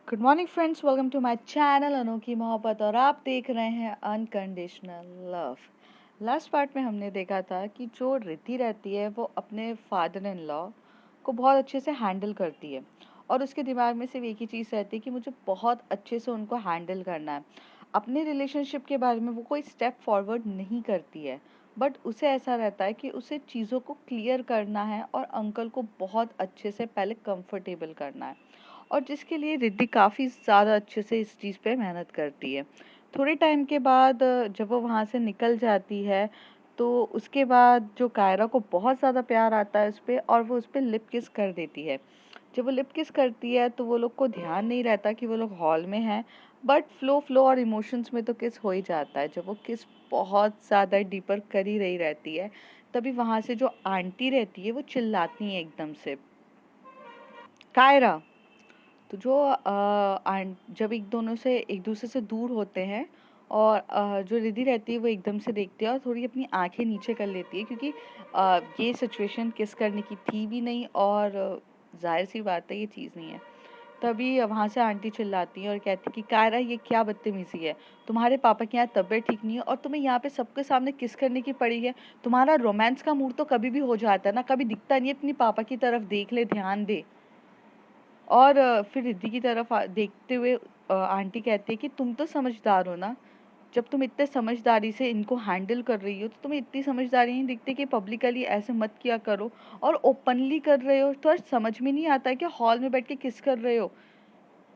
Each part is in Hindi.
Good morning friends, welcome to my channel अनोखी मोहब्बत और आप देख रहे हैं अनकंडीशनल लव। लास्ट पार्ट में हमने देखा था कि जो रिद्धि रहती है वो अपने फादर इन लॉ को बहुत अच्छे से हैंडल करती है और उसके दिमाग में सिर्फ एक ही चीज़ रहती है कि मुझे बहुत अच्छे से उनको हैंडल करना है। अपने रिलेशनशिप के बारे में वो कोई स्टेप फॉरवर्ड नहीं करती है, बट उसे ऐसा रहता है कि उसे चीज़ों को क्लियर करना है और अंकल को बहुत अच्छे से पहले कंफर्टेबल करना है, और जिसके लिए रिद्धि काफ़ी ज़्यादा अच्छे से इस चीज़ पे मेहनत करती है। थोड़े टाइम के बाद जब वो वहाँ से निकल जाती है, तो उसके बाद जो कायरा को बहुत ज़्यादा प्यार आता है उस पे, और वो उस पे लिप किस कर देती है। जब वो लिप किस करती है तो वो लोग को ध्यान नहीं रहता कि वो लोग हॉल में हैं, बट फ्लो और इमोशंस में तो किस हो ही जाता है। जब वो किस बहुत ज़्यादा डीपर कर ही रही रहती है, तभी वहाँ से जो आंटी रहती है वो चिल्लाती हैं एकदम से, कायरा। तो जो जब एक दूसरे से दूर होते हैं, और जो रिद्धि रहती है वो एकदम से देखती है और थोड़ी अपनी आंखें नीचे कर लेती है, क्योंकि ये सिचुएशन किस करने की थी भी नहीं, और जाहिर सी बात है ये चीज़ नहीं है। तभी वहाँ से आंटी चिल्लाती है और कहती है कि कायरा, ये क्या बदतमीजी है। तुम्हारे पापा की यहाँ तबीयत ठीक नहीं है और तुम्हें यहाँ पे सबके सामने किस करने की पड़ी है। तुम्हारा रोमांस का मूड तो कभी भी हो जाता है ना, कभी दिखता नहीं है। अपनी पापा की तरफ देख ले, ध्यान दे। और फिर रिद्धि की तरफ देखते हुए आंटी कहती है कि तुम तो समझदार हो ना। जब तुम इतने समझदारी से इनको हैंडल कर रही हो तो तुम्हें इतनी समझदारी नहीं दिखती कि पब्लिकली ऐसे मत किया करो, और ओपनली कर रहे हो तो समझ में नहीं आता है कि हॉल में बैठ के किस कर रहे हो।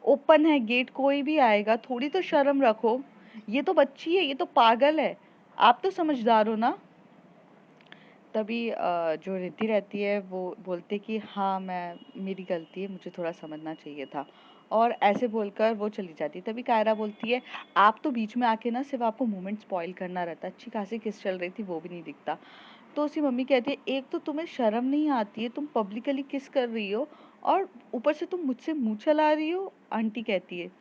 ओपन है गेट, कोई भी आएगा, थोड़ी तो शर्म रखो। ये तो बच्ची है, ये तो पागल है, आप तो समझदार हो ना। तभी जो रिद्धि रहती है वो बोलती कि हाँ, मेरी गलती है, मुझे थोड़ा समझना चाहिए था, और ऐसे बोलकर वो चली जाती है। तभी कायरा बोलती है, आप तो बीच में आके ना सिर्फ आपको मोमेंट स्पॉइल करना रहता है। अच्छी खासी किस चल रही थी वो भी नहीं दिखता। तो उसकी मम्मी कहती है, एक तो तुम्हें शर्म नहीं आती है, तुम पब्लिकली किस कर रही हो, और ऊपर से तुम मुझसे मुंह चला रही हो, आंटी कहती है।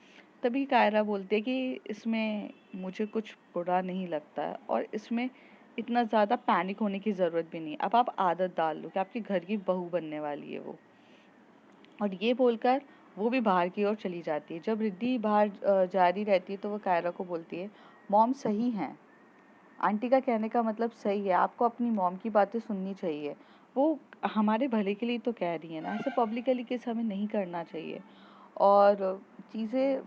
तभी कायरा बोलती है कि इसमें मुझे कुछ बुरा नहीं लगता है, और इसमें इतना ज़्यादा पैनिक होने की ज़रूरत भी नहीं। अब आप आदत डाल लो कि आपकी घर की बहू बनने वाली है वो। और ये बोलकर वो भी बाहर की ओर चली जाती है। जब रिद्धि बाहर जा रही रहती है तो वो कायरा को बोलती है, मॉम सही हैं, आंटी का कहने का मतलब सही है, आपको अपनी मॉम की बातें सुननी चाहिए। वो हमारे भले के लिए तो कह रही है ना, ऐसे पब्लिकली किस हमें नहीं करना चाहिए, और चीज़ें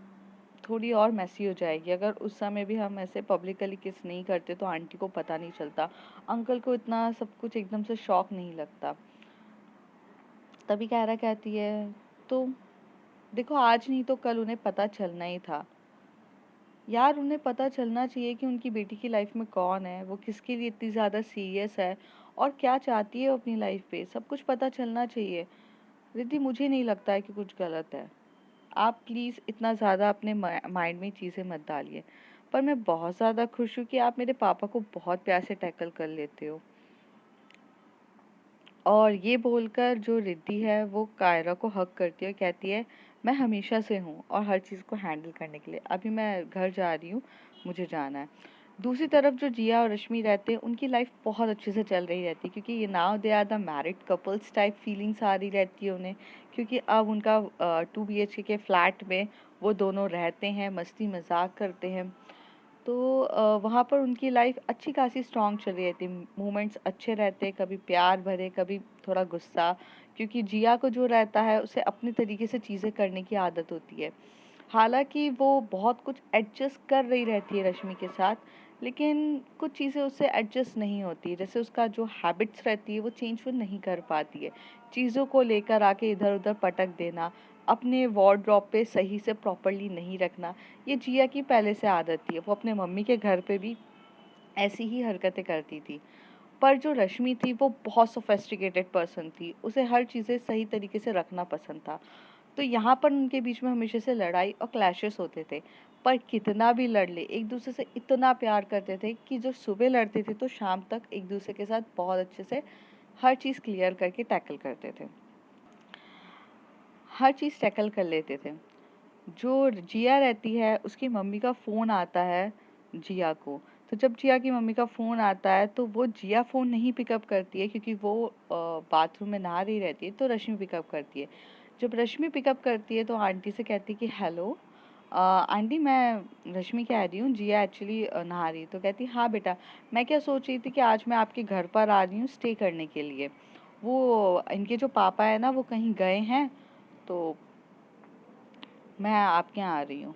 थोड़ी और मेसी हो जाएगी। अगर उस समय भी हम ऐसे पब्लिकली किस नहीं करते तो आंटी को पता नहीं चलता, अंकल को इतना सब कुछ एकदम से शॉक नहीं लगता। तभी कायरा कहती है, तो देखो, आज नहीं तो कल उन्हें पता चलना ही था यार। उन्हें पता चलना चाहिए कि उनकी बेटी की लाइफ में कौन है, वो किसके लिए इतनी ज़्यादा सीरियस है, और क्या चाहती है वो अपनी लाइफ पे, सब कुछ पता चलना चाहिए। रिद्धि, मुझे नहीं लगता है कि कुछ गलत है। आप प्लीज़ इतना ज़्यादा अपने माइंड में चीज़ें मत डालिए। पर मैं बहुत ज़्यादा खुश हूँ कि आप मेरे पापा को बहुत प्यार से टैकल कर लेते हो। और ये बोलकर जो रिद्धि है वो कायरा को हग करती है और कहती है, मैं हमेशा से हूँ और हर चीज़ को हैंडल करने के लिए। अभी मैं घर जा रही हूँ, मुझे जाना है। दूसरी तरफ जो जिया और रश्मि रहते हैं, उनकी लाइफ बहुत अच्छे से चल रही रहती है, क्योंकि ये now they are the married couples type feelings आ रही रहती है उन्हें। क्योंकि अब उनका 2 BHK के फ्लैट में वो दोनों रहते हैं, मस्ती मजाक करते हैं। तो वहाँ पर उनकी लाइफ अच्छी खासी स्ट्रॉन्ग चल रही रहती है, मोमेंट्स अच्छे रहते हैं, कभी प्यार भरे, कभी थोड़ा गुस्सा। क्योंकि जिया को जो रहता है उसे अपने तरीके से चीज़ें करने की आदत होती है। हालांकि वो बहुत कुछ एडजस्ट कर रही रहती है रश्मि के साथ, लेकिन कुछ चीज़ें उससे एडजस्ट नहीं होती। जैसे उसका जो हैबिट्स रहती है वो चेंज वो नहीं कर पाती है। चीज़ों को लेकर आके इधर उधर पटक देना, अपने वार्डरोब पे सही से प्रॉपरली नहीं रखना, ये जिया की पहले से आदत थी। वो अपने मम्मी के घर पे भी ऐसी ही हरकतें करती थी। पर जो रश्मि थी वो बहुत सोफेस्टिकेटेड पर्सन थी, उसे हर चीज़ें सही तरीके से रखना पसंद था। तो यहाँ पर उनके बीच में हमेशा से लड़ाई और क्लैशेस होते थे। पर कितना भी लड़ ले, एक दूसरे से इतना प्यार करते थे कि जो सुबह लड़ते थे तो शाम तक एक दूसरे के साथ बहुत अच्छे से हर चीज़ क्लियर करके टैकल करते थे, हर चीज़ टैकल कर लेते थे। जो जिया रहती है उसकी मम्मी का फ़ोन आता है जिया को। तो जब जिया की मम्मी का फ़ोन आता है तो वो जिया फ़ोन नहीं पिकअप करती है, क्योंकि वो बाथरूम में नहा रही रहती है, तो रश्मि पिकअप करती है। जब रश्मि पिकअप करती है तो आंटी से कहती है कि हेलो आंटी मैं रश्मि कह रही हूँ, जिया एक्चुअली नहा रही। तो कहती हाँ बेटा, मैं क्या सोच रही थी कि आज मैं आपके घर पर आ रही हूँ स्टे करने के लिए। वो इनके जो पापा है ना वो कहीं गए हैं, तो मैं आपके यहाँ आ रही हूँ।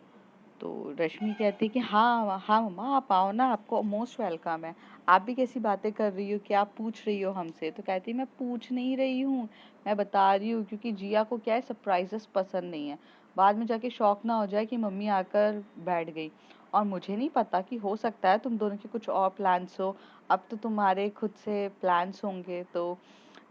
तो रश्मि कहती है कि हाँ हाँ मम्मा आप आओ ना, आपको मोस्ट वेलकम है। आप भी कैसी बातें कर रही हो कि आप पूछ रही हो हमसे? तो कहती है मैं पूछ नहीं रही हूँ, मैं बता रही हूँ, क्योंकि जिया को क्या है सरप्राइजेस पसंद नहीं है। बाद में जाके शौक ना हो जाए कि मम्मी आकर बैठ गई। और मुझे नहीं पता कि हो सकता है तुम दोनों के कुछ और प्लान्स हो, अब तो तुम्हारे खुद से प्लान्स होंगे। तो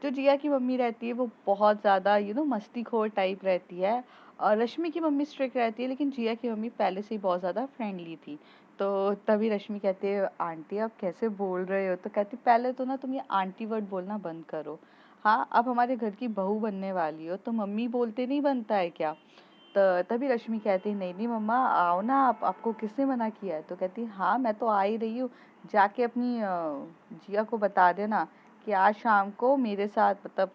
जो जिया की मम्मी रहती है वो बहुत ज़्यादा मस्तीखोर टाइप रहती है। और रश्मि की मम्मी स्ट्रिक्ट रहती है, लेकिन जिया की मम्मी पहले से ही बहुत ज़्यादा फ्रेंडली थी। तो तभी रश्मि कहती है आंटी आप कैसे बोल रहे हो? तो कहती पहले तो ना तुम ये आंटी वर्ड बोलना बंद करो। हाँ अब हमारे घर की बहू बनने वाली हो तो मम्मी बोलते नहीं बनता है क्या? तो तभी रश्मि कहती नहीं नहीं मम्मा आओ ना, आपको किसने मना किया है? तो कहती हाँ मैं तो आ ही रही हूँ, जाके अपनी जिया को बता देना कि आज शाम को मेरे साथ, मतलब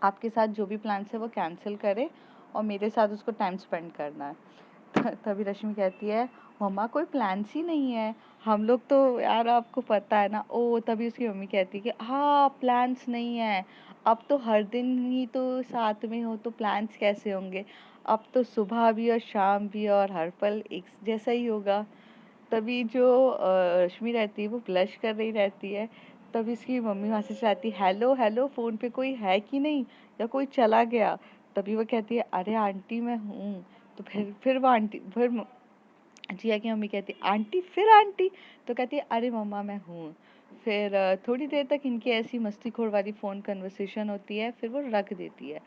आपके साथ जो भी प्लान्स है वो कैंसिल करे और मेरे साथ उसको टाइम स्पेंड करना है। तभी रश्मि कहती है मम्मा कोई प्लान्स ही नहीं है, हम लोग तो यार आपको पता है ना। ओ तभी उसकी मम्मी कहती है कि हाँ प्लान्स नहीं है, अब तो हर दिन ही तो साथ में हो तो प्लान्स कैसे होंगे? अब तो सुबह भी और शाम भी और हर पल एक जैसा ही होगा। तभी जो रश्मि रहती है वो ब्लश कर रही रहती है। तभी इसकी मम्मी वहाँ से चिल्लाती हेलो हेलो फ़ोन पे कोई है कि नहीं, या कोई चला गया? तभी वो कहती है अरे आंटी मैं हूँ। तो फिर वो आंटी जिया की मम्मी कहती आंटी फिर आंटी? तो कहती है अरे मम्मा मैं हूँ। फिर थोड़ी देर तक इनकी ऐसी मस्तीखोर वाली फ़ोन कन्वर्सेशन होती है, फिर वो रख देती है।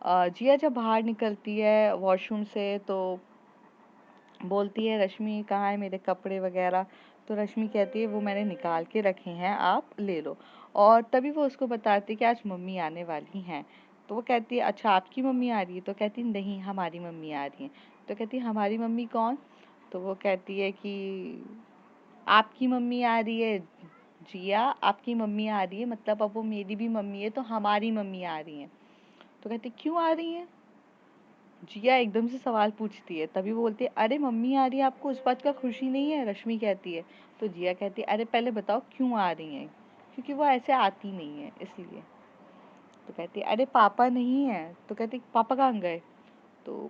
जिया जब बाहर निकलती है वॉशरूम से तो बोलती है रश्मि कहाँ है मेरे कपड़े वगैरह? तो रश्मि कहती है वो मैंने निकाल के रखे हैं आप ले लो। और तभी वो उसको बताती है कि आज मम्मी आने वाली हैं। तो वो कहती है अच्छा आपकी मम्मी आ रही है? तो कहती नहीं हमारी मम्मी आ रही है। तो कहती है हमारी मम्मी कौन? तो वो कहती है कि आपकी मम्मी आ रही है जिया, आपकी मम्मी आ रही है, मतलब अब वो मेरी भी मम्मी है तो हमारी मम्मी आ रही है। तो कहती क्यों आ रही है? जिया एकदम से सवाल पूछती है। तभी वो बोलती है अरे मम्मी आ रही है, आपको उस बात का खुशी नहीं है? रश्मि कहती है। तो जिया कहती है अरे पहले बताओ क्यों आ रही हैं? क्योंकि वो ऐसे आती नहीं है इसलिए। तो कहती है अरे पापा नहीं है। तो कहती पापा कहाँ गए? तो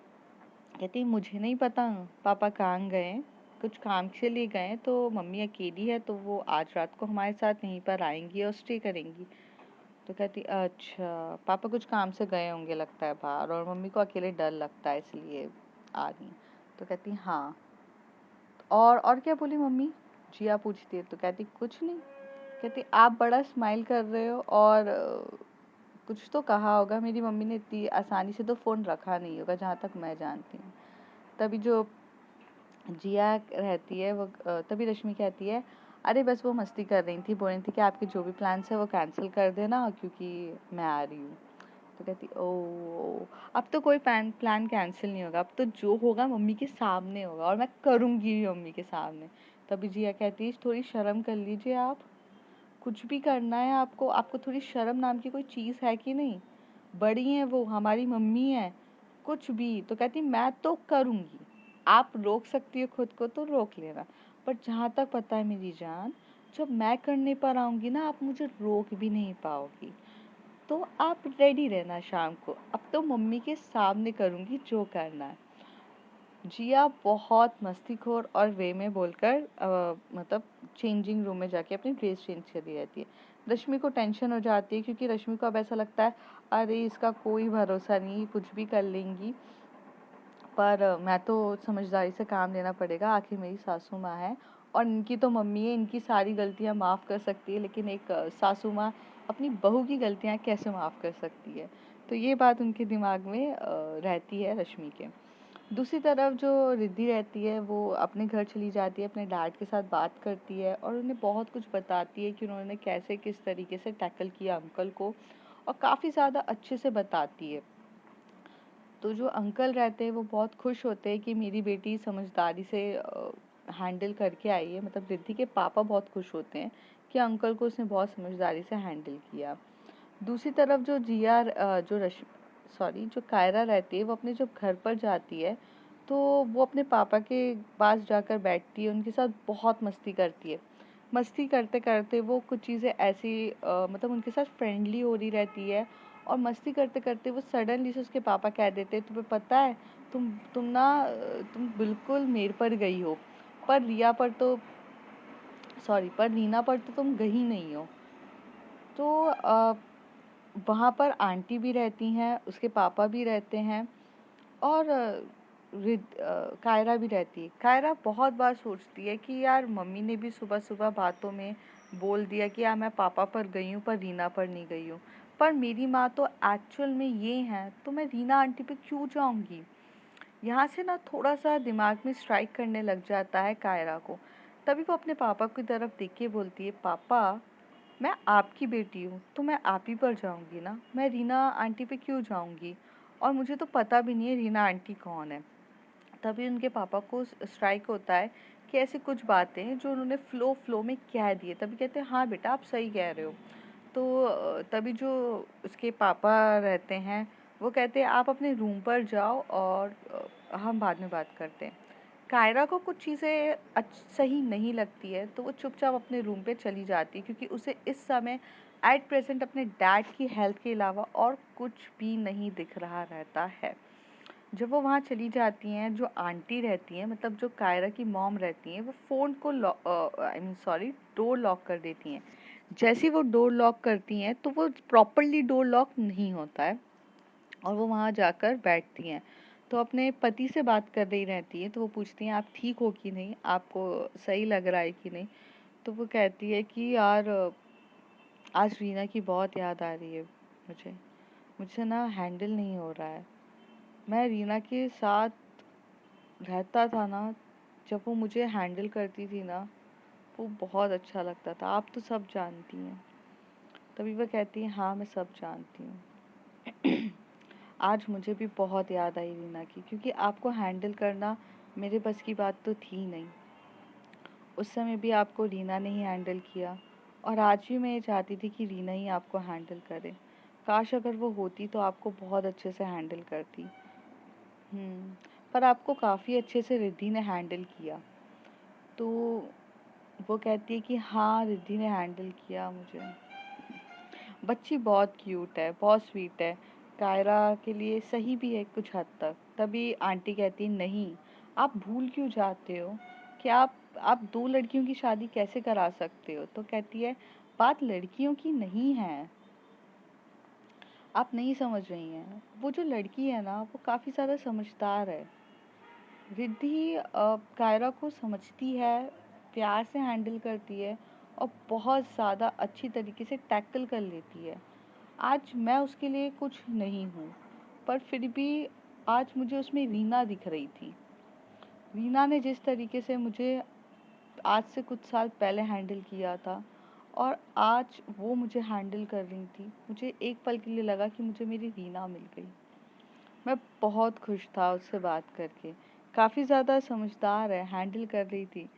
कहती मुझे नहीं पता पापा कहाँ गए, कुछ काम के लिए गए, तो मम्मी अकेली है तो वो आज रात को हमारे साथ यहीं पर आएंगी और स्टे करेंगी। तो कहती अच्छा पापा कुछ काम से गए होंगे लगता है बाहर, और मम्मी को अकेले डर लगता है इसलिए आ रही हैं। तो कहती हाँ। और क्या बोली मम्मी? जिया पूछती है। तो कहती कुछ नहीं। कहती आप बड़ा स्माइल कर रहे हो और कुछ तो कहा होगा, मेरी मम्मी ने इतनी आसानी से तो फ़ोन रखा नहीं होगा जहाँ तक मैं जानती हूँ। तभी जो जिया रहती है वो तभी रश्मि कहती है अरे बस वो मस्ती कर रही थी, बोल रही थी कि आपके जो भी प्लान्स है वो कैंसिल कर देना क्योंकि मैं आ रही हूँ। तो कहती ओ अब तो कोई प्लान कैंसिल नहीं होगा, अब तो जो होगा मम्मी के सामने होगा और मैं करूँगी भी मम्मी के सामने। तभी जिया कहती है थोड़ी शर्म कर लीजिए आप, कुछ भी करना है आपको, आपको थोड़ी शर्म नाम की कोई चीज़ है कि नहीं? बड़ी हैं वो, हमारी मम्मी है, कुछ भी। तो कहती मैं तो करूँगी, आप रोक सकती हो खुद को तो रोक लेना, पर जहाँ तक पता है मेरी जान, जब मैं करने पर आऊँगी ना आप मुझे रोक भी नहीं पाओगी। तो आप रेडी रहना शाम को, अब तो मम्मी के सामने करूँगी जो करना है। जिया बहुत मस्तीखोर और वे में बोलकर मतलब चेंजिंग रूम में जाके अपनी ड्रेस चेंज करी रहती है। रश्मि को टेंशन हो जाती है क्योंकि रश्मि को अब ऐसा लगता है अरे इसका कोई भरोसा नहीं, कुछ भी कर लेंगी। पर मैं तो समझदारी से काम लेना पड़ेगा, आखिर मेरी सासू माँ है और इनकी तो मम्मी है, इनकी सारी गलतियाँ माफ़ कर सकती है, लेकिन एक सासू माँ अपनी बहू की गलतियाँ कैसे माफ़ कर सकती है? तो ये बात उनके दिमाग में रहती है रश्मि के। दूसरी तरफ जो रिद्धि रहती है वो अपने घर चली जाती है, अपने डैड के साथ बात करती है और उन्हें बहुत कुछ बताती है कि उन्होंने कैसे किस तरीके से टैकल किया अंकल को, और काफ़ी ज़्यादा अच्छे से बताती है। तो जो अंकल रहते हैं वो बहुत खुश होते हैं कि मेरी बेटी समझदारी से हैंडल करके आई है, मतलब रिद्धि के पापा बहुत खुश होते हैं कि अंकल को उसने बहुत समझदारी से हैंडल किया। दूसरी तरफ जो जिया जो सॉरी जो कायरा रहती है वो अपने जब घर पर जाती है तो वो अपने पापा के पास जाकर बैठती है, उनके साथ बहुत मस्ती करती है। मस्ती करते करते वो कुछ चीज़ें ऐसी मतलब उनके साथ फ्रेंडली हो रही रहती है, और मस्ती करते करते वो सडनली से उसके पापा कह देते हैं, तुम्हें पता है तुम ना तुम बिल्कुल मेरे पर गई हो, पर रिया पर तो सॉरी पर रीना पर तो तुम गई नहीं हो। तो वहाँ पर आंटी भी रहती हैं, उसके पापा भी रहते हैं, और कायरा भी रहती है। कायरा बहुत बार सोचती है कि यार मम्मी ने भी सुबह सुबह बातों में बोल दिया कि यार मैं पापा पर गई हूँ पर रीना पर नहीं गई हूँ, पर मेरी माँ तो एक्चुअल में ये है, तो मैं रीना आंटी पे क्यों जाऊँगी। यहाँ से ना थोड़ा सा दिमाग में स्ट्राइक करने लग जाता है कायरा को। तभी वो अपने पापा की तरफ देख के बोलती है, पापा मैं आपकी बेटी हूँ तो मैं आप ही पर जाऊँगी ना, मैं रीना आंटी पे क्यों जाऊँगी, और मुझे तो पता भी नहीं है रीना आंटी कौन है। तभी उनके पापा को स्ट्राइक होता है कि ऐसी कुछ बातें हैं जो उन्होंने फ़्लो फ़्लो में कह दिए। तभी कहते हैं हाँ बेटा आप सही कह रहे हो। तो तभी जो उसके पापा रहते हैं वो कहते हैं आप अपने रूम पर जाओ और हम बाद में बात करते हैं। कायरा को कुछ चीज़ें सही नहीं लगती है तो वो चुपचाप अपने रूम पे चली जाती है, क्योंकि उसे इस समय एट प्रेजेंट अपने डैड की हेल्थ के अलावा और कुछ भी नहीं दिख रहा रहता है। जब वो वहाँ चली जाती हैं, जो आंटी रहती हैं मतलब जो कायरा की मॉम रहती हैं, वो फ़ोन को I mean sorry door lock कर देती हैं। जैसे ही वो डोर लॉक करती हैं तो वो प्रॉपरली डोर लॉक नहीं होता है, और वो वहाँ जाकर बैठती हैं। तो अपने पति से बात कर रही रहती है, तो वो पूछती हैं आप ठीक हो कि नहीं, आपको सही लग रहा है कि नहीं। तो वो कहती है कि यार आज रीना की बहुत याद आ रही है मुझे, मुझे ना हैंडल नहीं हो रहा है। मैं रीना के साथ रहता था ना, जब वो मुझे हैंडल करती थी ना, वो बहुत अच्छा लगता था, आप तो सब जानती हैं। तभी वह कहती है हाँ मैं सब जानती हूँ। आज मुझे भी बहुत याद आई रीना की, क्योंकि आपको हैंडल करना मेरे बस की बात तो थी नहीं। उस समय भी आपको रीना ने ही हैंडल किया, और आज भी मैं ये चाहती थी कि रीना ही आपको हैंडल करे। काश अगर वो होती तो आपको बहुत अच्छे से हैंडल करती। पर आपको काफ़ी अच्छे से रिद्धि ने हैंडल किया। तो वो कहती है कि हाँ रिद्धि ने हैंडल किया मुझे। बच्ची बहुत क्यूट है, बहुत स्वीट है, कायरा के लिए सही भी है कुछ हद तक। तभी आंटी कहती है नहीं, आप भूल क्यों जाते हो कि आप दो लड़कियों की शादी कैसे करा सकते हो। तो कहती है बात लड़कियों की नहीं है, आप नहीं समझ रही हैं। वो जो लड़की है ना वो काफ़ी ज़्यादा समझदार है। रिद्धि कायरा को समझती है, प्यार से हैंडल करती है, और बहुत ज़्यादा अच्छी तरीके से टैकल कर लेती है। आज मैं उसके लिए कुछ नहीं हूँ, पर फिर भी आज मुझे उसमें रीना दिख रही थी। रीना ने जिस तरीके से मुझे आज से कुछ साल पहले हैंडल किया था, और आज वो मुझे हैंडल कर रही थी, मुझे एक पल के लिए लगा कि मुझे मेरी रीना मिल गई। मैं बहुत खुश था उससे बात करके। काफ़ी ज़्यादा समझदार है, हैंडल कर रही थी।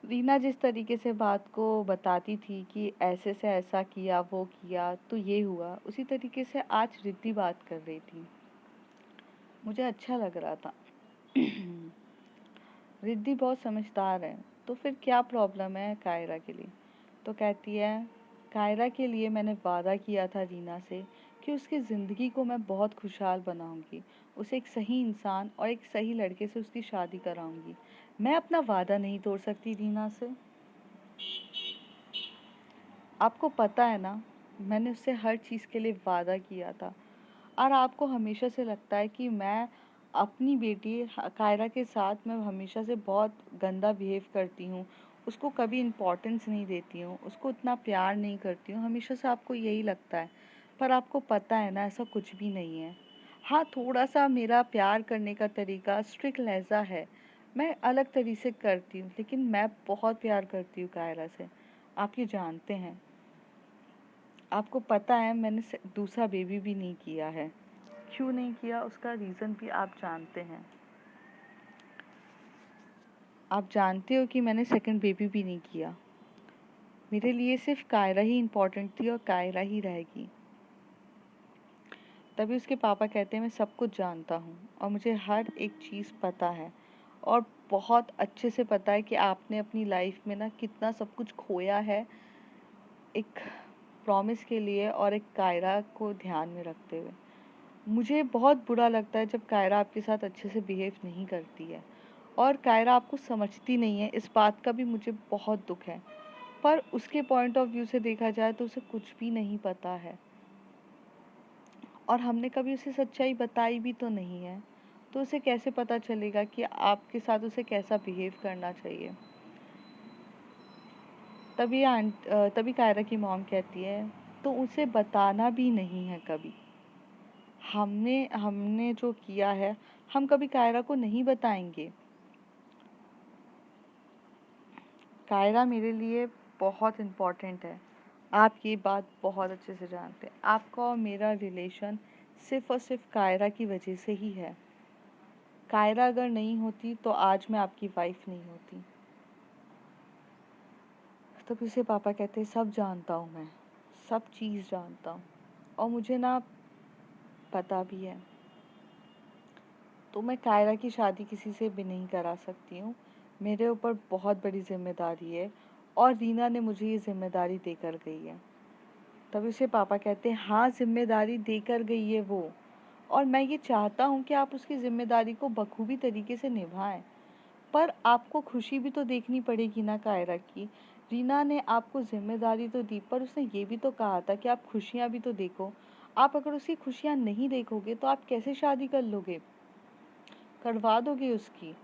रीना जिस तरीके से बात को बताती थी कि ऐसे से ऐसा किया, वो किया, तो ये हुआ, उसी तरीके से आज रिद्धि बात कर रही थी। मुझे अच्छा लग रहा था। रिद्धि बहुत समझदार है, तो फिर क्या प्रॉब्लम है कायरा के लिए। तो कहती है कायरा के लिए मैंने वादा किया था रीना से कि उसकी ज़िंदगी को मैं बहुत खुशहाल बनाऊंगी, उसे एक सही इंसान और एक सही लड़के से उसकी शादी कराऊंगी। मैं अपना वादा नहीं तोड़ सकती रीना से। आपको पता है ना, मैंने उससे हर चीज़ के लिए वादा किया था, और आपको हमेशा से लगता है कि मैं अपनी बेटी कायरा के साथ मैं हमेशा से बहुत गंदा बिहेव करती हूँ, उसको कभी इम्पोर्टेंस नहीं देती हूँ, उसको उतना प्यार नहीं करती हूँ, हमेशा से आपको यही लगता है। पर आपको पता है ना ऐसा कुछ भी नहीं है। हाँ थोड़ा सा मेरा प्यार करने का तरीका स्ट्रिक्ट लहजा है, मैं अलग तरीके से करती हूँ, लेकिन मैं बहुत प्यार करती हूँ कायरा से। आप ये जानते हैं। आपको पता है मैंने दूसरा बेबी भी नहीं किया है। क्यों नहीं किया उसका रीज़न भी आप जानते हैं। आप जानते हो कि मैंने सेकंड बेबी भी नहीं किया। मेरे लिए सिर्फ कायरा ही इम्पोर्टेंट थी और कायरा ही रहेगी। तभी उसके पापा कहते हैं मैं सब कुछ जानता हूँ और मुझे हर एक चीज़ पता है और बहुत अच्छे से पता है कि आपने अपनी लाइफ में ना कितना सब कुछ खोया है एक प्रॉमिस के लिए और एक कायरा को ध्यान में रखते हुए। मुझे बहुत बुरा लगता है जब कायरा आपके साथ अच्छे से बिहेव नहीं करती है और कायरा आपको समझती नहीं है, इस बात का भी मुझे बहुत दुख है। पर उसके पॉइंट ऑफ व्यू से देखा जाए तो उसे कुछ भी नहीं पता है और हमने कभी उसे सच्चाई बताई भी तो नहीं है, तो उसे कैसे पता चलेगा कि आपके साथ उसे कैसा बिहेव करना चाहिए। तभी कायरा की मॉम कहती है तो उसे बताना भी नहीं है कभी। हमने हमने जो किया है हम कभी कायरा को नहीं बताएंगे। कायरा मेरे लिए बहुत इम्पोर्टेंट है। आप ये बात बहुत अच्छे से जानते हैं। आपका और मेरा रिलेशन सिर्फ़ और सिर्फ़ कायरा की वजह से ही है। कायरा अगर नहीं होती तो आज मैं आपकी वाइफ़ नहीं होती। तो फिर से पापा कहते सब जानता हूँ मैं, सब चीज़ जानता हूँ और मुझे ना पता भी है। तो मैं कायरा की शादी किसी से भी नहीं करा सकती हूँ। मेरे ऊपर बहुत बड़ी ज़िम्मेदारी है और रीना ने मुझे ये ज़िम्मेदारी देकर गई है। तभी उसे पापा कहते हैं हाँ, ज़िम्मेदारी देकर गई है वो और मैं ये चाहता हूँ कि आप उसकी ज़िम्मेदारी को बखूबी तरीके से निभाएं। पर आपको खुशी भी तो देखनी पड़ेगी ना कायरा की। रीना ने आपको ज़िम्मेदारी तो दी पर उसने ये भी तो कहा था कि आप खुशियाँ भी तो देखो। आप अगर उसकी खुशियाँ नहीं देखोगे तो आप कैसे शादी कर लोगे, करवा दोगे उसकी।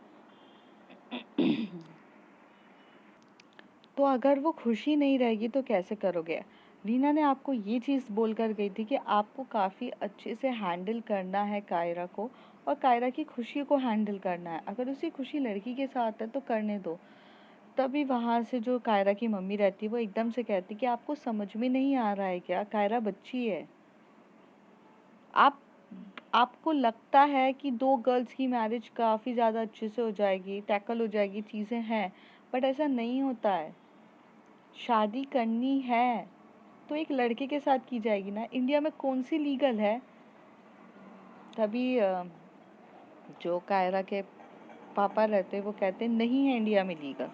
तो अगर वो खुशी नहीं रहेगी तो कैसे करोगे। रीना ने आपको ये चीज़ बोल कर गई थी कि आपको काफ़ी अच्छे से हैंडल करना है कायरा को और कायरा की खुशी को हैंडल करना है। अगर उसकी खुशी लड़की के साथ है तो करने दो। तभी वहाँ से जो कायरा की मम्मी रहती है वो एकदम से कहती कि आपको समझ में नहीं आ रहा है क्या, कायरा बच्ची है। आप आपको लगता है कि दो गर्ल्स की मैरिज काफ़ी ज़्यादा अच्छे से हो जाएगी, टैकल हो जाएगी, चीज़ें हैं, बट ऐसा नहीं होता है। शादी करनी है तो एक लड़के के साथ की जाएगी ना। इंडिया में कौन सी लीगल है। तभी जो कायरा के पापा रहते वो कहते नहीं है इंडिया में लीगल।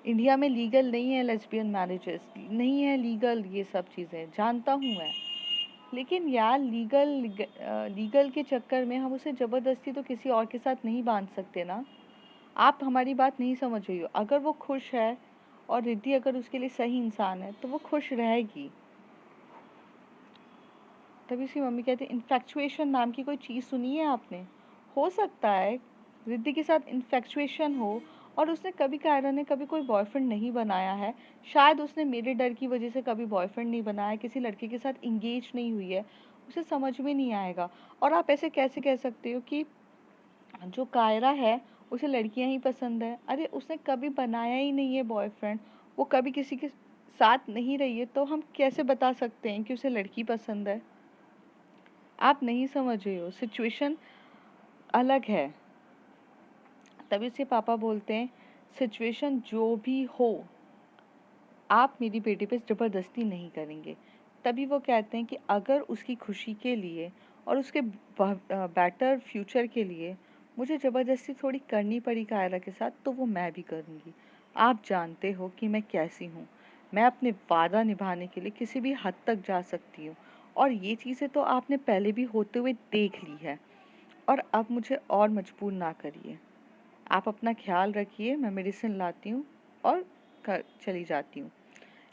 इंडिया में लीगल नहीं है लेस्बियन मैरिजेस, नहीं है लीगल ये सब चीज़ें, जानता हूँ मैं। लेकिन यार लीगल के चक्कर में हम उसे ज़बरदस्ती तो किसी और के साथ नहीं बांध सकते ना। आप हमारी बात नहीं समझ रही हो। अगर वो खुश है और रिद्धि अगर उसके लिए सही इंसान है तो वो खुश रहेगी। तभी उसकी मम्मी कहती है इन्फेक्चुएशन नाम की कोई चीज़ सुनी है आपने। हो सकता है रिद्धि के साथ इन्फेक्चुएशन हो और उसने कभी कायरा ने कभी कोई बॉयफ्रेंड नहीं बनाया है। शायद उसने मेरे डर की वजह से कभी बॉयफ्रेंड नहीं बनाया, किसी लड़के के साथ इंगेज नहीं हुई है, उसे समझ में नहीं आएगा। और आप ऐसे कैसे कह सकते हो कि जो कायरा है उसे लड़कियां ही पसंद है। अरे उसने कभी बनाया ही नहीं है बॉयफ्रेंड, वो कभी किसी के साथ नहीं रही है, तो हम कैसे बता सकते हैं कि उसे लड़की पसंद है। आप नहीं समझ रहे हो, सिचुएशन अलग है। तभी उसके पापा बोलते हैं सिचुएशन जो भी हो आप मेरी बेटी पे ज़बरदस्ती नहीं करेंगे। तभी वो कहते हैं कि अगर उसकी खुशी के लिए और उसके बेटर फ्यूचर के लिए मुझे ज़बरदस्ती थोड़ी करनी पड़ी कायरा के साथ तो वो मैं भी करूँगी। आप जानते हो कि मैं कैसी हूँ। मैं अपने वादा निभाने के लिए किसी भी हद तक जा सकती हूँ और ये चीज़ें तो आपने पहले भी होते हुए देख ली है और अब मुझे और मजबूर ना करिए। आप अपना ख्याल रखिए, मैं मेडिसिन लाती हूँ और चली जाती हूँ।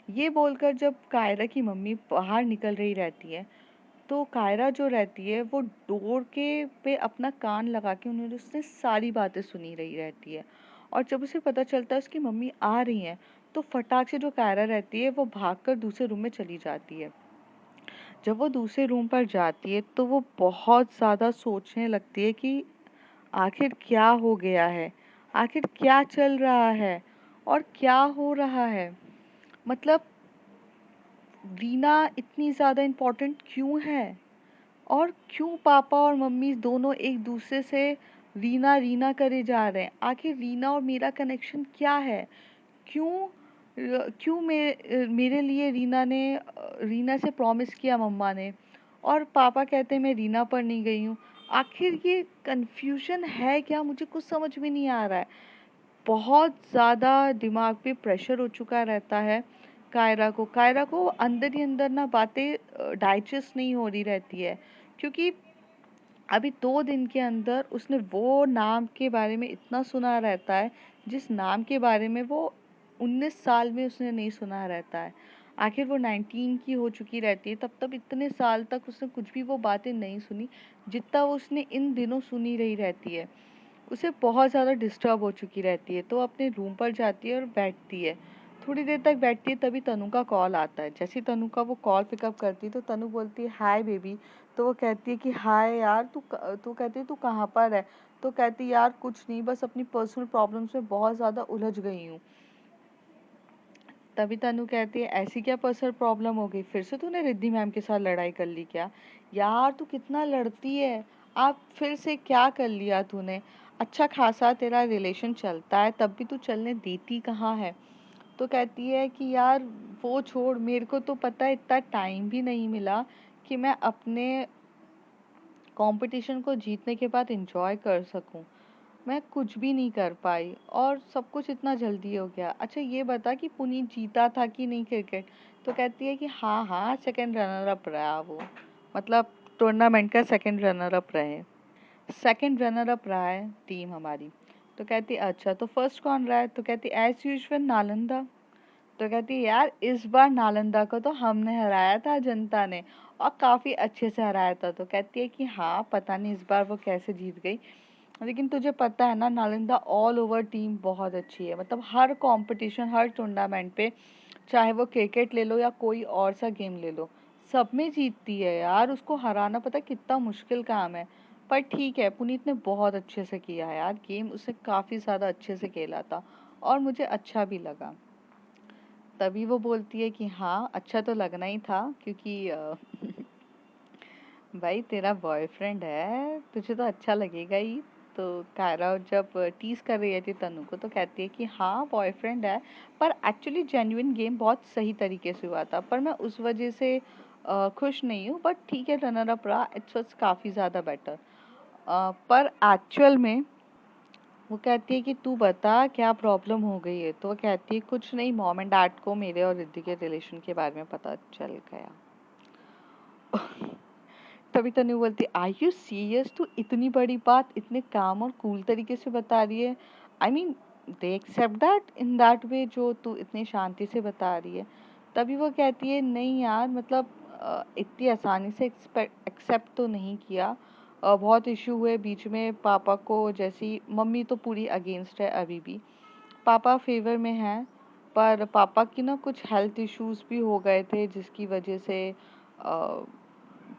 ये बोलकर जब कायरा की मम्मी बाहर निकल रही रहती है तो कायरा जो रहती है वो डोर के पे अपना कान लगा के उन्होंने उसने सारी बातें सुनी रही रहती है। और जब उसे पता चलता है उसकी मम्मी आ रही हैं तो फटाक से जो कायरा रहती है वो भागकर दूसरे रूम में चली जाती है। जब वो दूसरे रूम पर जाती है तो वो बहुत ज़्यादा सोचने लगती है कि आखिर क्या हो गया है, आखिर क्या चल रहा है और क्या हो रहा है। मतलब रीना इतनी ज़्यादा इम्पोर्टेंट क्यों है और क्यों पापा और मम्मी दोनों एक दूसरे से रीना रीना करे जा रहे हैं। आखिर रीना और मेरा कनेक्शन क्या है। क्यों क्यों मेरे लिए रीना से प्रॉमिस किया मम्मा ने और पापा कहते हैं मैं रीना पर नहीं गई हूँ। आखिर ये कन्फ्यूजन है क्या, मुझे कुछ समझ में नहीं आ रहा है। बहुत ज़्यादा दिमाग पे प्रेशर हो चुका रहता है कायरा को अंदर ही अंदर ना बातें डाइजेस्ट नहीं हो रही रहती है, क्योंकि अभी 2 दिन के अंदर उसने वो नाम के बारे में इतना सुना रहता है जिस नाम के बारे में वो 19 साल में उसने नहीं सुना रहता है। आखिर वो 19 की हो चुकी रहती है, तब तब इतने साल तक उसने कुछ भी वो बातें नहीं सुनी जितना वो उसने इन दिनों सुनी रही रहती है। उसे बहुत ज़्यादा डिस्टर्ब हो चुकी रहती है, तो अपने रूम पर जाती है और बैठती है। थोड़ी देर तक बैठती है, तभी तनु का कॉल आता है। जैसे ही तनु का वो कॉल पिकअप करती है तो तनु बोलती है हाय बेबी। तो वो कहती है कि हाय यार, तू कहती है तू कहाँ पर है। तो कहती है यार कुछ नहीं, बस अपनी पर्सनल प्रॉब्लम्स में बहुत ज़्यादा उलझ गई हूँ। तभी तनु कहती है ऐसी क्या पर्सनल प्रॉब्लम हो गई, फिर से तूने रिद्धि मैम के साथ लड़ाई कर ली क्या। यार तू कितना लड़ती है, आप फिर से क्या कर लिया तूने। अच्छा खासा तेरा रिलेशन चलता है, तब भी तू चलने देती कहाँ है। तो कहती है कि यार वो छोड़, मेरे को तो पता है इतना टाइम भी नहीं मिला कि मैं अपने कंपटीशन को जीतने के बाद एंजॉय कर सकूं। मैं कुछ भी नहीं कर पाई और सब कुछ इतना जल्दी हो गया। अच्छा ये बता कि पुनीत जीता था कि नहीं क्रिकेट। तो कहती है कि हाँ हाँ, सेकंड रनर अप रहा वो, मतलब टूर्नामेंट का सेकंड रनर अप रहे, सेकंड रनर अप रहा है टीम हमारी। तो कहती है अच्छा तो फर्स्ट कौन रहा है। तो कहती है एज यूजुअल नालंदा। तो कहती है यार इस बार नालंदा को तो हमने हराया था, जनता ने, और काफी अच्छे से हराया था। तो कहती है कि हाँ पता नहीं इस बार वो कैसे जीत गई, लेकिन तुझे पता है ना नालंदा ऑल ओवर टीम बहुत अच्छी है, मतलब हर कंपटीशन हर टूर्नामेंट पे, चाहे वो क्रिकेट ले लो या कोई और सा गेम ले लो, सब में जीतती है यार। उसको हराना पता है कितना मुश्किल काम है। पर ठीक है, पुनीत ने बहुत अच्छे से किया है यार गेम, उसने काफी ज्यादा अच्छे से खेला था और मुझे अच्छा भी लगा। तभी वो बोलती है कि हाँ अच्छा तो लगना ही था, क्योंकि भाई तेरा बॉयफ्रेंड है, तुझे तो अच्छा लगेगा ही। तो कायरा जब टीज कर रही थी तनु को, तो कहती है कि हाँ बॉयफ्रेंड है, पर एक्चुअली जेन्युइन गेम बहुत सही तरीके से हुआ था, पर मैं उस वजह से खुश नहीं हूँ। बट ठीक है रनर अप रहा, इट्स वाज काफ़ी ज़्यादा बेटर। पर एक्चुअल में वो कहती है कि तू बता क्या प्रॉब्लम हो गई है। तो वो कहती है कुछ नहीं, मॉम एंड डैड को मेरे और रिद्धि के रिलेशन के बारे में पता चल गया। तभी तनु बोलती आर यू सीरियस, तू इतनी बड़ी बात इतने काम और कूल तरीके से बता रही है। I mean they accept that in that way, जो तू इतनी शांति से बता रही है। तभी वो कहती है नहीं यार, मतलब इतनी आसानी से एक्सेप्ट तो नहीं किया। बहुत इशू हुए बीच में पापा को, जैसी मम्मी तो पूरी अगेंस्ट है अभी भी, पापा फेवर में हैं, पर पापा की ना कुछ हेल्थ इश्यूज भी हो गए थे जिसकी वजह से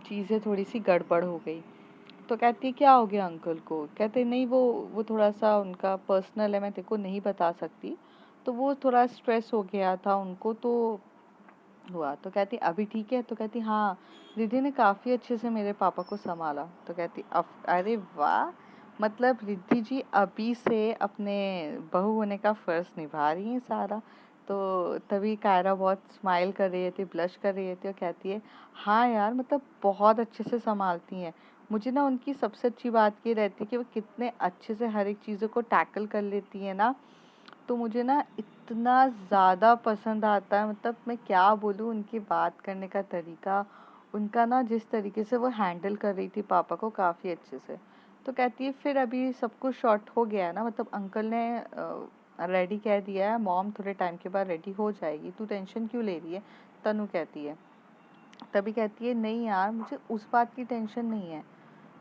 चीज़ें थोड़ी सी गड़बड़ हो गई। तो कहती है क्या हो गया अंकल को। कहते नहीं वो थोड़ा सा उनका पर्सनल है, मैं तेरे को नहीं बता सकती। तो वो थोड़ा स्ट्रेस हो गया था उनको, तो हुआ। तो कहती अभी ठीक है। तो कहती हाँ, रिद्धि ने काफ़ी अच्छे से मेरे पापा को संभाला। तो कहती अरे वाह, मतलब रिद्धि जी अभी से अपने बहू होने का फर्ज निभा रही हैं सारा। तो तभी कायरा बहुत स्माइल कर रही थी, ब्लश कर रही थी और कहती है हाँ यार, मतलब बहुत अच्छे से संभालती हैं। मुझे ना उनकी सबसे अच्छी बात ये रहती है कि वो कितने अच्छे से हर एक चीज़ों को टैकल कर लेती है ना। तो मुझे ना इतना ज़्यादा पसंद आता है, मतलब मैं क्या बोलूँ, उनकी बात करने का तरीका, उनका ना जिस तरीके से वो हैंडल कर रही थी पापा को काफ़ी अच्छे से। तो कहती है फिर अभी सब कुछ शॉर्ट हो गया है ना, मतलब अंकल ने रेडी कह दिया है, मॉम थोड़े टाइम के बाद रेडी हो जाएगी, तू टेंशन क्यों ले रही है। तनु कहती है। तभी कहती है नहीं यार, मुझे उस बात की टेंशन नहीं है।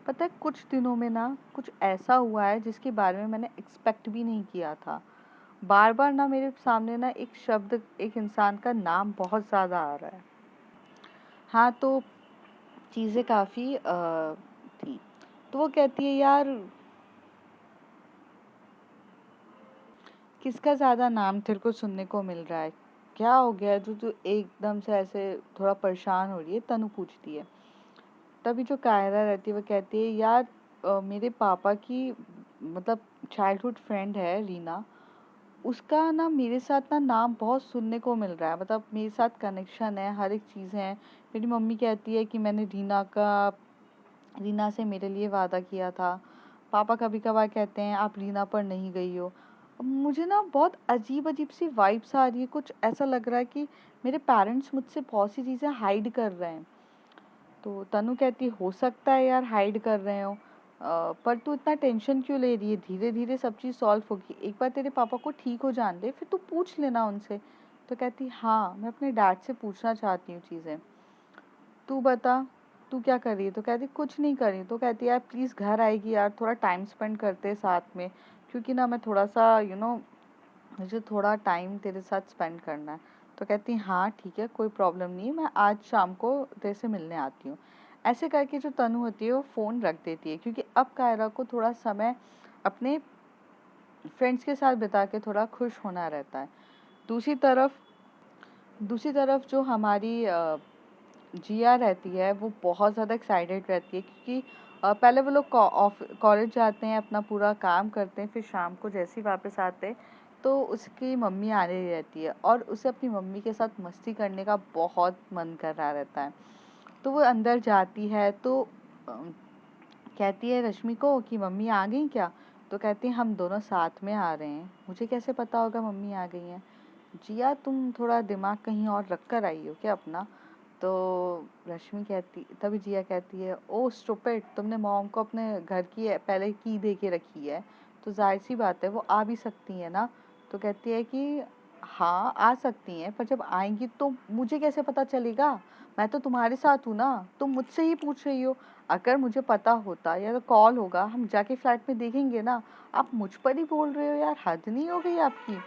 पता है कुछ दिनों में ना कुछ ऐसा हुआ है जिसके बारे में मैंने एक्सपेक्ट भी नहीं किया था। बार बार ना मेरे सामने ना एक शब्द, एक इंसान का नाम बहुत ज़्यादा आ रहा है। हाँ तो चीज़ें काफ़ी थी। तो वो कहती है यार किसका ज़्यादा नाम तेरे को सुनने को मिल रहा है, क्या हो गया है जो तू एकदम से ऐसे थोड़ा परेशान हो रही है। तनु पूछती है। तभी जो कायरा रहती है वो कहती है यार मेरे पापा की मतलब चाइल्डहुड फ्रेंड है रीना, उसका ना मेरे साथ ना नाम बहुत सुनने को मिल रहा है, मतलब मेरे साथ कनेक्शन है, हर एक चीज़ है। मेरी मम्मी कहती है कि मैंने रीना से मेरे लिए वादा किया था। पापा कभी-कभार कहते हैं आप रीना पर नहीं गई हो। अब मुझे ना बहुत अजीब-अजीब सी वाइब्स आ रही है, कुछ ऐसा लग रहा है कि मेरे पेरेंट्स मुझसे बहुत सी चीज़ें हाइड कर रहे हैं। तो तनु कहती है हो सकता है यार हाइड कर रहे हो, पर तू इतना टेंशन क्यों ले रही है, धीरे धीरे सब चीज़ सॉल्व होगी, एक बार तेरे पापा को ठीक हो जान दे फिर तू पूछ लेना उनसे। तो कहती हाँ मैं अपने डैड से पूछना चाहती हूँ चीज़ें। तू बता, तू क्या कर रही है? तो कहती कुछ नहीं कर रही। तो कहती यार प्लीज़ घर आएगी यार, थोड़ा टाइम स्पेंड करते हैं साथ में, क्योंकि ना मैं थोड़ा सा मुझे थोड़ा टाइम तेरे साथ स्पेंड करना है। तो कहती हाँ ठीक है, कोई प्रॉब्लम नहीं है, मैं आज शाम को तेरे से मिलने आती हूँ। ऐसे करके जो तनु होती है वो फ़ोन रख देती है, क्योंकि अब कायरा को थोड़ा समय अपने फ्रेंड्स के साथ बिता के थोड़ा खुश होना रहता है। दूसरी तरफ दूसरी तरफ जो हमारी जिया रहती है वो बहुत ज़्यादा एक्साइटेड रहती है, क्योंकि पहले वो लोग कॉलेज जाते हैं, अपना पूरा काम करते हैं, फिर शाम को जैसे ही वापस आते हैं तो उसकी मम्मी आने रहती है और उसे अपनी मम्मी के साथ मस्ती करने का बहुत मन कर रहा रहता है। तो वो अंदर जाती है तो कहती है रश्मि को कि मम्मी आ गई क्या? तो कहती है हम दोनों साथ में आ रहे हैं। मुझे कैसे पता होगा मम्मी आ गई हैं? जिया तुम थोड़ा दिमाग कहीं और रख कर आई हो क्या अपना? तो तभी जिया कहती है ओ स्टूपिड, तुमने मॉम को अपने घर की पहले की दे के रखी है, तो जाहिर सी बात है वो आ भी सकती है ना। तो कहती है कि हाँ आ सकती हैं, पर जब आएंगी तो मुझे कैसे पता चलेगा? मैं तो तुम्हारे साथ हूँ ना, तुम मुझसे ही पूछ रही हो। अगर मुझे पता होता या तो कॉल होगा, हम जाके फ्लैट में देखेंगे ना। आप मुझ पर ही बोल रहे हो यार, हद नहीं हो गई आपकी?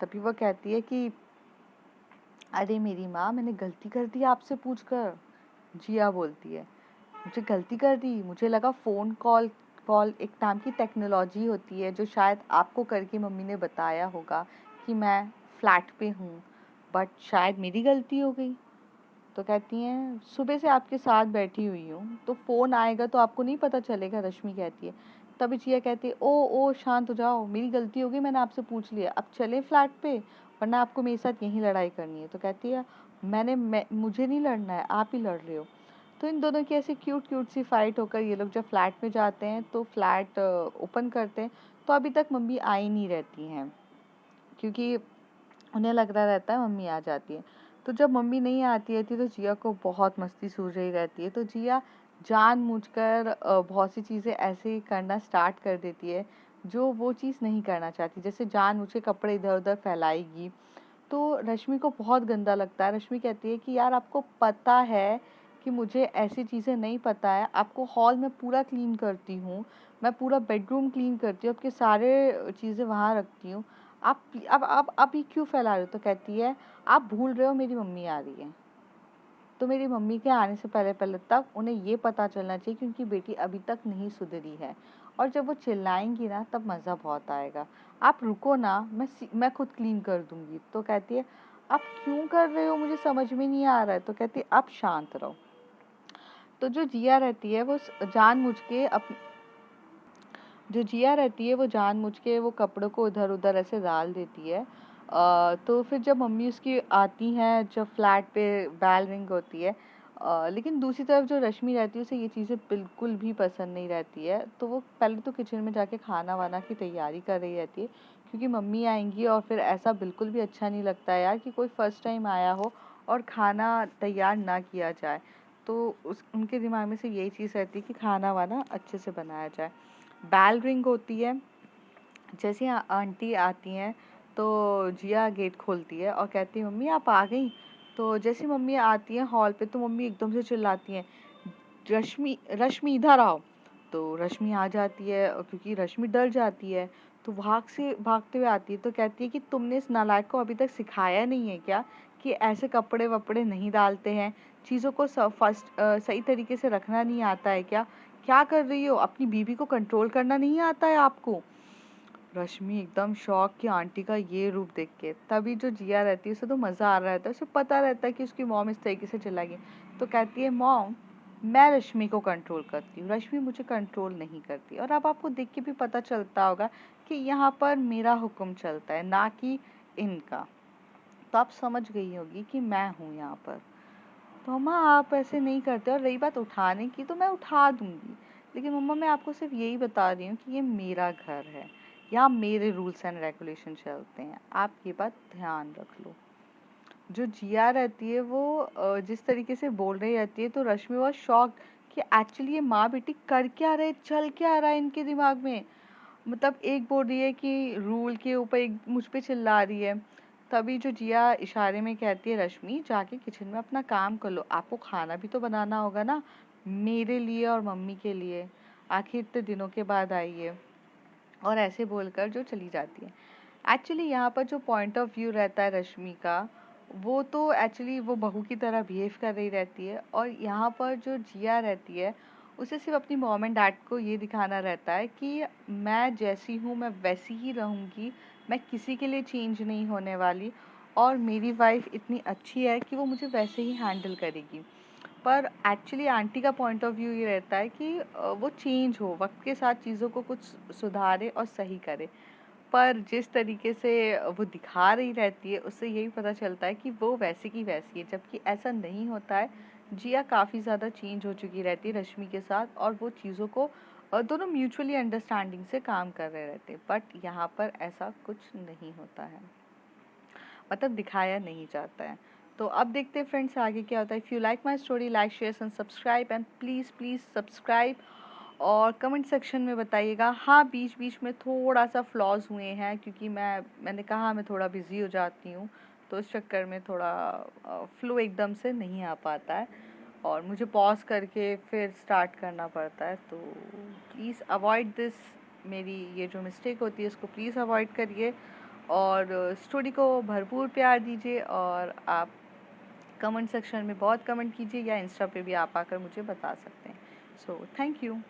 तभी वो कहती है कि अरे मेरी माँ, मैंने गलती कर दी आपसे पूछकर। जिया बोलती है मुझे गलती कर दी, मुझे लगा फ़ोन कॉल कॉल एक नाम की टेक्नोलॉजी होती है जो शायद आपको करके मम्मी ने बताया होगा कि मैं फ्लैट पे हूँ, बट शायद मेरी गलती हो गई। तो कहती हैं सुबह से आपके साथ बैठी हुई हूँ, तो फ़ोन आएगा तो आपको नहीं पता चलेगा? रश्मि कहती है। तभी जिया कहती है ओ ओ शांत हो जाओ, मेरी गलती हो गई, मैंने आपसे पूछ लिया, अब चले फ्लैट पे, वरना आपको मेरे साथ यहीं लड़ाई करनी है। तो कहती है मुझे नहीं लड़ना है, आप ही लड़ रहे हो। तो इन दोनों की ऐसी क्यूट क्यूट सी फाइट होकर ये लोग जब फ्लैट में जाते हैं तो फ्लैट ओपन करते हैं, तो अभी तक मम्मी आई नहीं रहती हैं, क्योंकि उन्हें लग रहा रहता है मम्मी आ जाती है। तो जब मम्मी नहीं आती रहती तो जिया को बहुत मस्ती सूझ रही रहती है, तो जिया जानबूझकर बहुत सी चीज़ें ऐसे करना स्टार्ट कर देती है जो वो चीज़ नहीं करना चाहती, जैसे जानबूझ के कपड़े इधर उधर फैलाएगी। तो रश्मि को बहुत गंदा लगता है। रश्मि कहती है कि यार आपको पता है कि मुझे ऐसी चीज़ें नहीं पता है, आपको हॉल में पूरा क्लीन करती हूँ, मैं पूरा बेडरूम क्लीन करती हूँ, आपके सारे चीज़ें वहाँ रखती हूँ, अब ये क्यों फैला रहे हो? तो कहती है आप भूल रहे हो मेरी मम्मी आ रही है। तो मेरी मम्मी के आने से पहले पहले तक उन्हें ये पता चलना चाहिए कि उनकी बेटी अभी तक नहीं सुधरी है, और जब वो चिल्लाएंगी ना तब मज़ा बहुत आएगा। आप रुको ना, मैं खुद क्लीन कर दूंगी। तो कहती है आप क्यों कर रहे हो, मुझे समझ में नहीं आ रहा है। तो कहती है आप शांत रहो। तो जो जिया रहती है वो जानबूझ के वो कपड़ों को इधर उधर ऐसे डाल देती है। तो फिर जब मम्मी उसकी आती हैं, जब फ्लैट पे बेल रिंग होती है, लेकिन दूसरी तरफ जो रश्मि रहती है उसे ये चीज़ें बिल्कुल भी पसंद नहीं रहती है, तो वो पहले तो किचन में जाके खाना वाना की तैयारी कर रही रहती है, क्योंकि मम्मी आएंगी और फिर ऐसा बिल्कुल भी अच्छा नहीं लगता है यार कि कोई फर्स्ट टाइम आया हो और खाना तैयार ना किया जाए। तो उस उनके दिमाग में से यही चीज़ रहती है कि खाना वाना अच्छे से बनाया जाए। बेल रिंग होती है, जैसे ही आंटी आती हैं तो जिया गेट खोलती है और कहती है मम्मी आप आ गई। तो जैसे ही मम्मी आती हैं हॉल पे तो मम्मी एकदम से चिल्लाती हैं रश्मि रश्मि इधर आओ। तो रश्मि आ जाती है, और क्योंकि रश्मि डर जाती है तो भागते हुए आती है, तो कहती है कि तुमने इस नालायक को अभी तक सिखाया नहीं है क्या कि ऐसे कपड़े वपड़े नहीं डालते हैं, चीज़ों को सही तरीके से रखना नहीं आता है क्या? क्या कर रही हो, अपनी बीवी को कंट्रोल करना नहीं आता है आपको? रश्मि एकदम शॉक कि आंटी का ये रूप देख के। तभी जो जिया रहती है उसे तो मज़ा आ रहा रहता है, उसे पता रहता है कि उसकी मॉम इस तरीके से चिल्लाएगी। तो कहती है मॉम मैं रश्मि को कंट्रोल करती हूँ, रश्मि मुझे कंट्रोल नहीं करती। और अब आपको देख के भी पता चलता होगा कि यहाँ पर मेरा हुक्म चलता है, ना कि इनका। तो आप समझ गई होगी कि मैं हूँ यहाँ पर। तो मम्मा आप ऐसे नहीं करते, और रही बात उठाने की तो मैं उठा दूंगी, लेकिन मम्मा मैं आपको सिर्फ यही बता रही हूँ कि ये मेरा घर है, यहाँ मेरे रूल्स एंड रेगुलेशन चलते हैं, आप ये बात ध्यान रख लो। जो जिया रहती है वो जिस तरीके से बोल रही रहती है, तो रश्मि बहुत शॉक कि एक्चुअली ये माँ बेटी कर क्या रहे, चल क्या रहा है इनके दिमाग में। मतलब एक बोल रही है कि रूल के ऊपर, एक मुझ पे चिल्ला रही है। तभी जो जिया इशारे में कहती है, रश्मि जाके किचन में अपना काम कर लो, आपको खाना भी तो बनाना होगा ना, मेरे लिए और मम्मी के लिए, आखिर इतने दिनों के बाद आई है। और ऐसे बोलकर जो चली जाती है। एक्चुअली यहाँ पर जो पॉइंट ऑफ व्यू रहता है रश्मि का, वो तो एक्चुअली वो बहू की तरह बिहेव कर रही रहती है, और यहाँ पर जो जिया रहती है उसे सिर्फ अपनी मॉम एंड डैड को ये दिखाना रहता है कि मैं जैसी हूँ मैं वैसी ही रहूँगी, मैं किसी के लिए चेंज नहीं होने वाली, और मेरी वाइफ इतनी अच्छी है कि वो मुझे वैसे ही हैंडल करेगी। पर एक्चुअली आंटी का पॉइंट ऑफ व्यू ये रहता है कि वो चेंज हो, वक्त के साथ चीज़ों को कुछ सुधारे और सही करे। पर जिस तरीके से वो दिखा रही रहती है, उससे यही पता चलता है कि वो वैसे की वैसी है, जबकि ऐसा नहीं होता है। जिया काफ़ी ज़्यादा चेंज हो चुकी रहती है रश्मि के साथ, और वो चीज़ों को दोनों म्यूचुअली अंडरस्टैंडिंग से काम कर रहे रहते हैं। बट यहाँ पर ऐसा कुछ नहीं होता है, मतलब दिखाया नहीं जाता है। तो अब देखते हैं फ्रेंड्स आगे क्या होता है। If you like my story, like share and subscribe, and please please subscribe. और कमेंट सेक्शन में बताइएगा। हाँ, बीच बीच में थोड़ा सा फ्लॉज हुए हैं, क्योंकि मैंने कहा मैं थोड़ा बिज़ी हो जाती हूँ, तो इस चक्कर में थोड़ा फ्लो एकदम से नहीं आ पाता है, और मुझे पॉज करके फिर स्टार्ट करना पड़ता है। तो प्लीज़ अवॉइड दिस, मेरी ये जो मिस्टेक होती है इसको प्लीज़ अवॉइड करिए, और स्टोरी को भरपूर प्यार दीजिए। और आप कमेंट सेक्शन में बहुत कमेंट कीजिए, या इंस्टा पे भी आप आकर मुझे बता सकते हैं। So thank you.